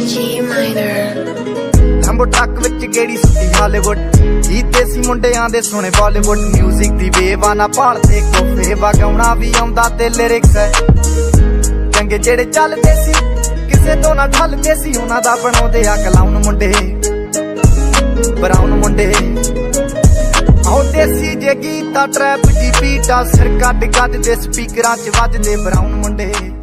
G minor. ਲੰਬੋ truck ਵਿੱਚ ਗੇੜੀ ਸੁੱਤੀ Hollywood ਜੀ ਦੇਸੀ ਮੁੰਡਿਆਂ ਦੇ ਸੋਹਣੇ ਬਾਲੀਵੁੱਡ ਮਿਊਜ਼ਿਕ ਦੀ ਵੇਵਾ ਨਾ ਭਾਲਦੇ ਕੋਫੇ ਵਗਾਉਣਾ ਵੀ ਆਉਂਦਾ ਤੇ ਲਿਰਿਕਸ ਹੈ ਚੰਗੇ ਜਿਹੜੇ ਚੱਲਦੇ ਸੀ ਕਿਸੇ ਤੋਂ ਨਾ ਢਲਦੇ ਸੀ ਉਹਨਾਂ ਦਾ ਬਣਾਉਂਦੇ ਆ ਕਲਾਉਨ ਮੁੰਡੇ ਬਰਾਉਨ ਮੁੰਡੇ ਆਹ ਦੇਸੀ ਜੇ ਗੀਤਾ ਟਰੈਪ ਦੀ ਬੀਟਾ ਸਿਰ ਕੱਢ ਦੇ ਸਪੀਕਰਾਂ 'ਚ ਵੱਜਦੇ ਬਰਾਉਨ ਮੁੰਡੇ।